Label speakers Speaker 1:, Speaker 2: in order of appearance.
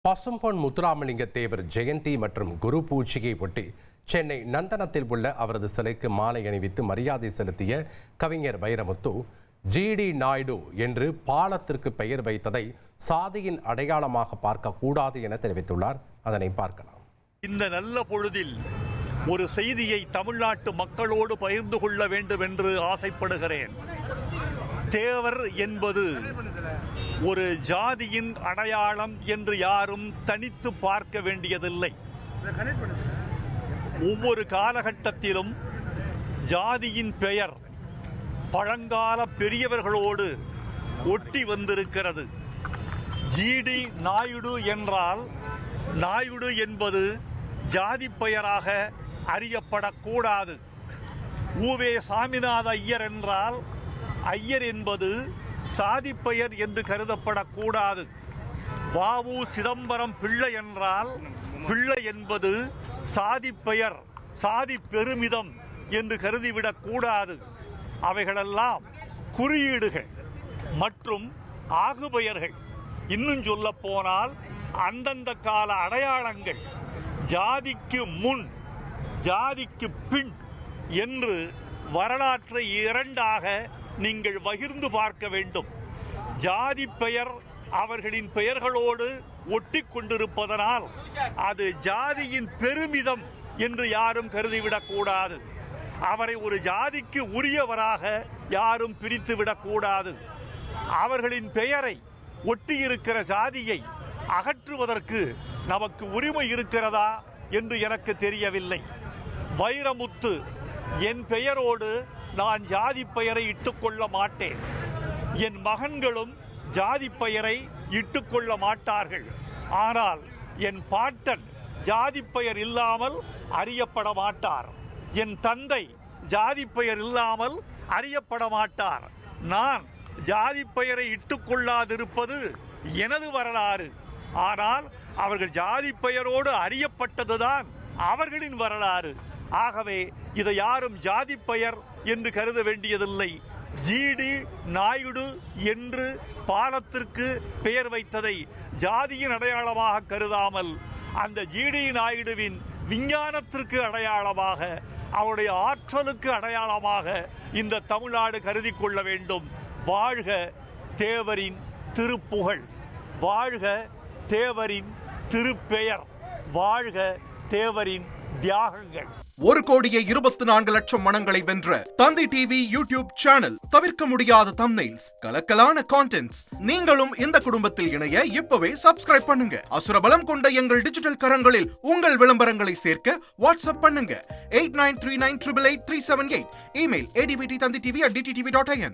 Speaker 1: பசும்பொன் முத்துராமலிங்க தேவர் ஜெயந்தி மற்றும் குரு பூஜையை ஒட்டி சென்னை நந்தனத்தில் உள்ள அவரது சிலைக்கு மாலை அணிவித்து மரியாதை செலுத்திய கவிஞர் வைரமுத்து ஜிடி நாயுடு என்று பாலத்திற்கு பெயர் வைத்ததை சாதியின் அடையாளமாக பார்க்க கூடாது என தெரிவித்துள்ளார். அதனை பார்க்கலாம்.
Speaker 2: இந்த நல்ல பொழுதில் ஒரு செய்தியை தமிழ்நாட்டு மக்களோடு பகிர்ந்து கொள்ள வேண்டும் என்று ஆசைப்படுகிறேன். தேவர் என்பது ஒரு ஜாதியின் அடையாளம் என்று யாரும் தனித்து பார்க்க வேண்டியதில்லை. ஒவ்வொரு காலகட்டத்திலும் ஜாதியின் பெயர் பழங்கால பெரியவர்களோடு ஒட்டி வந்திருக்கிறது. ஜிடி நாயுடு என்றால் நாயுடு என்பது ஜாதி பெயராக அறியப்படக்கூடாது. ஊவே சாமிநாத ஐயர் என்றால் ஐயர் என்பது சாதி பெயர் என்று கருதப்படக்கூடாது. வாவு சிதம்பரம் பிள்ளை என்றால் பிள்ளை என்பது சாதி பெயர், சாதி பெருமிதம் என்று கருதிவிடக்கூடாது. அவைகளெல்லாம் குறியீடுகள் மற்றும் ஆகுபெயர்கள். இன்னும் சொல்ல போனால் அந்தந்த கால அடையாளங்கள். ஜாதிக்கு முன் ஜாதிக்கு பின் என்று வரலாற்றை இரண்டாக நீங்கள் பகிர்ந்து பார்க்க வேண்டும். ஜாதி பெயர் அவர்களின் பெயர்களோடு ஒட்டி கொண்டிருப்பதனால் அது ஜாதியின் பெருமிதம் என்று யாரும் கருதிவிடக்கூடாது. அவரை ஒரு ஜாதிக்கு உரியவராக யாரும் பிரித்துவிடக்கூடாது. அவர்களின் பெயரை ஒட்டியிருக்கிற ஜாதியை அகற்றுவதற்கு நமக்கு உரிமை இருக்கிறதா என்று எனக்கு தெரியவில்லை. வைரமுத்து என் பெயரோடு நான் ஜாதி பெயரை இட்டுக்கொள்ள மாட்டேன். என் மகன்களும் ஜாதி பெயரை இட்டுக்கொள்ள மாட்டார்கள். ஆனால் என் பாட்டன் ஜாதி பெயர் இல்லாமல் அறியப்பட மாட்டார். என் தந்தை ஜாதி பெயர் இல்லாமல் அறியப்பட மாட்டார். நான் ஜாதி பெயரை இட்டுக்கொள்ளாதிருப்பது எனது வரலாறு. ஆனால் அவர்கள் ஜாதி பெயரோடு அறியப்பட்டதுதான் அவர்களின் வரலாறு. ஆகவே இதை யாரும் ஜாதி பெயர் என்று கருத வேண்டியதில்லை. ஜிடி நாயுடு என்று பாலத்திற்கு பெயர் வைத்ததை ஜாதியின் அடையாளமாக கருதாமல் அந்த ஜிடி நாயுடுவின் விஞ்ஞானத்திற்கு அடையாளமாக, அவருடைய ஆற்றலுக்கு அடையாளமாக இந்த தமிழ்நாடு கருதி கொள்ள வேண்டும். வாழ்க தேவரின் திருப்புகழ், வாழ்க தேவரின் திருப்பெயர், வாழ்க தேவரின் தியாகங்கள்.
Speaker 3: 1,24,00,000 மனங்களை வென்ற தந்தி டிவி யூடியூப் சேனல். தவிர்க்க முடியாத தம்ப்நெயில்ஸ், கலக்கலான கான்டென்ட்ஸ். நீங்களும் இந்த குடும்பத்தில் இணைய இப்பவே சப்ஸ்கிரைப் பண்ணுங்க. அசுரபலம் கொண்ட எங்கள் டிஜிட்டல் கரங்களில் உங்கள் விளம்பரங்களை சேர்க்க வாட்ஸ்அப் பண்ணுங்க. 8939888378. Email advttanditv@dttv.in.